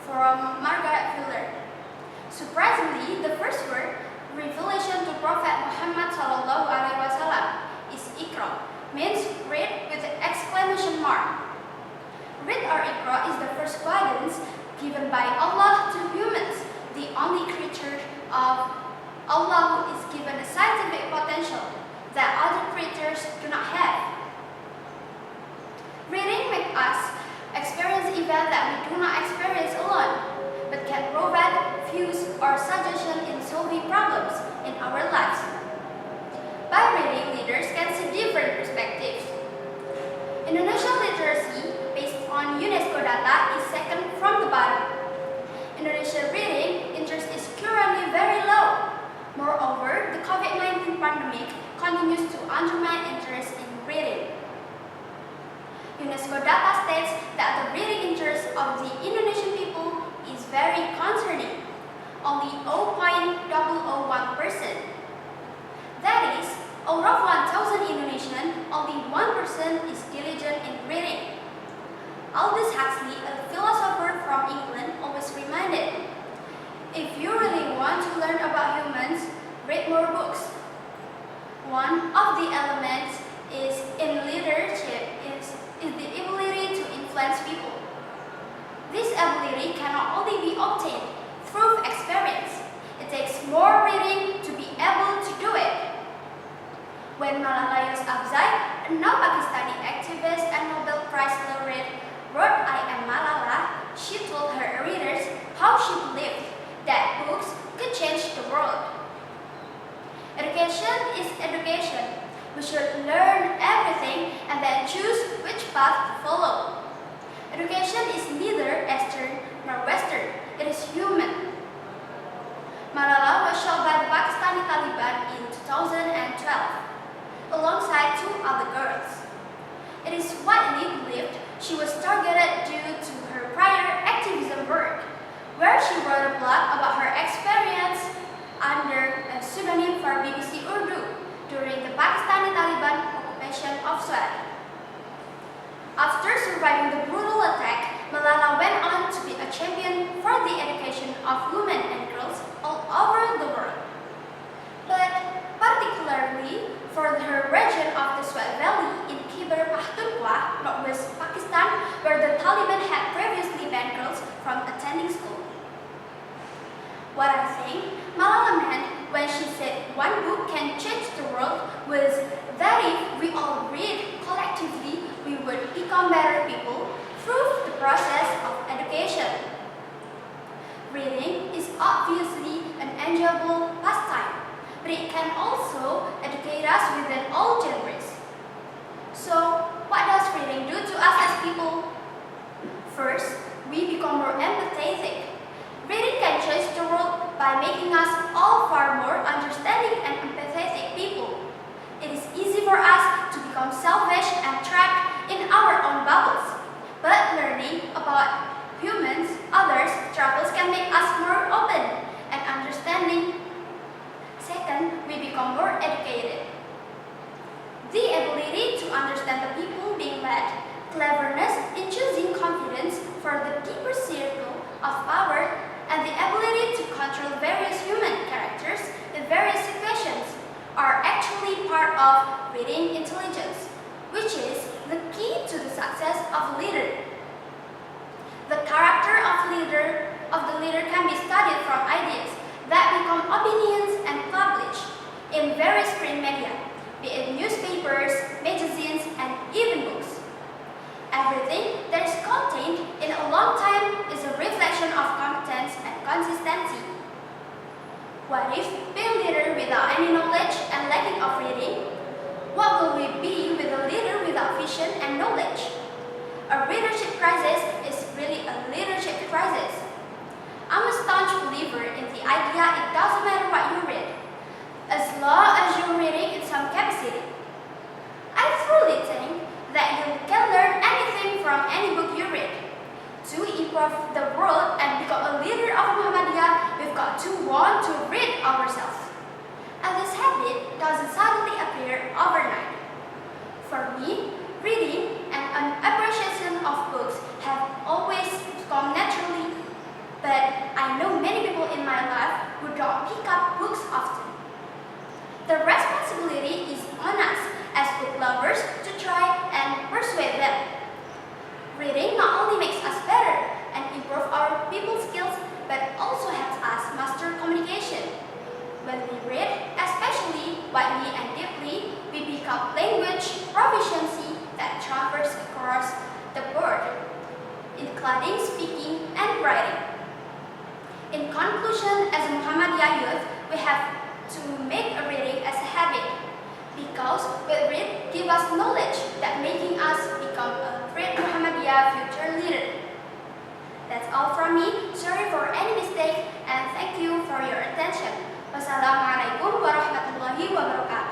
from Margaret Fuller. Surprisingly, the first word, revelation to Prophet Muhammad SAW, is Iqra, means read with an exclamation mark. Read or Iqra is the first guidance given by Allah to humans, the only creature of Allah who is given a scientific potential that other creatures do not have. Reading makes us experience events that we do not experience alone, but can provide views or suggestions in solving problems in our lives. By reading, readers can see different perspectives. Indonesian literacy, based on UNESCO data, is second from the bottom. Indonesian reading interest is currently very low. Moreover, the COVID-19 pandemic continues to undermine interest in reading. UNESCO data states that the reading interest of the Indonesian people is very concerning, only 0.001%. That is, out of 1,000 Indonesians, only 1% is diligent in reading. Aldous Huxley, a philosopher from England, always reminded, if you really want to learn about humans, read more books. One of the elements in leadership is the ability to influence people. This ability cannot only be obtained through experience. It takes more reading to be able to do it. When Malala Yousafzai, a now Pakistani activist and Nobel Prize laureate, wrote I Am Malala, she told her readers how she believed that books could change the world. Education is education. We should learn everything and then choose which path to follow. Education is neither Eastern nor Western, it is human. Malala was shot by the Pakistani Taliban in 2012, alongside 2 other girls. It is widely believed she was targeted due to her prior activism work, where she wrote a blog about her experience under a pseudonym for BBC Urdu during the Pakistani Taliban occupation of Swat. After surviving the brutal attack, Malala went on to be a champion for the education of women and girls all over the world. But particularly for her region of the Swat Valley in Khyber Pakhtunkhwa, northwest Pakistan, where the Taliban had previously banned girls from attending school. What I think Malala meant when she said one book can change the world was that if we all read collectively, we would become better people through the process of education. Reading is obviously an enjoyable pastime, but it can also educate us within all genres. So, what does reading do to us as people? First, we become more empathetic. Reading can change the world by making us all far more understanding and empathetic people. It is easy for us to become selfish and trapped in our own bubbles. But learning about humans, others' struggles can make us more open and understanding. Second, we become more educated. The ability to understand the people being led, cleverness in choosing confidence for the deeper circle of power, and the ability to control various human characters in various situations are actually part of reading intelligence, which is the key to the success of a leader. The character of the leader can be studied from ideas that become opinions and published in various print media, be it newspapers, magazines, and even books. Everything that is contained in a long time is a reflection of competence and consistency. What if being a leader without any knowledge and lacking of reading? What will we be with a leader without vision and knowledge? A readership crisis is really a leadership crisis. I'm a staunch believer in the idea it doesn't matter what you read, as long as you're reading in some capacity. I truly think that you can learn anything from any book you read. To improve the world and become a leader of Muhammadiyah, we've got to want to read ourselves. And this habit doesn't suddenly appear overnight. For me, reading and Muhammadiyah youth, we have to make a reading as a habit. Because with read give us knowledge that making us become a great Muhammadiyah future leader. That's all from me. Sorry for any mistake and thank you for your attention. Wassalamualaikum warahmatullahi wabarakatuh.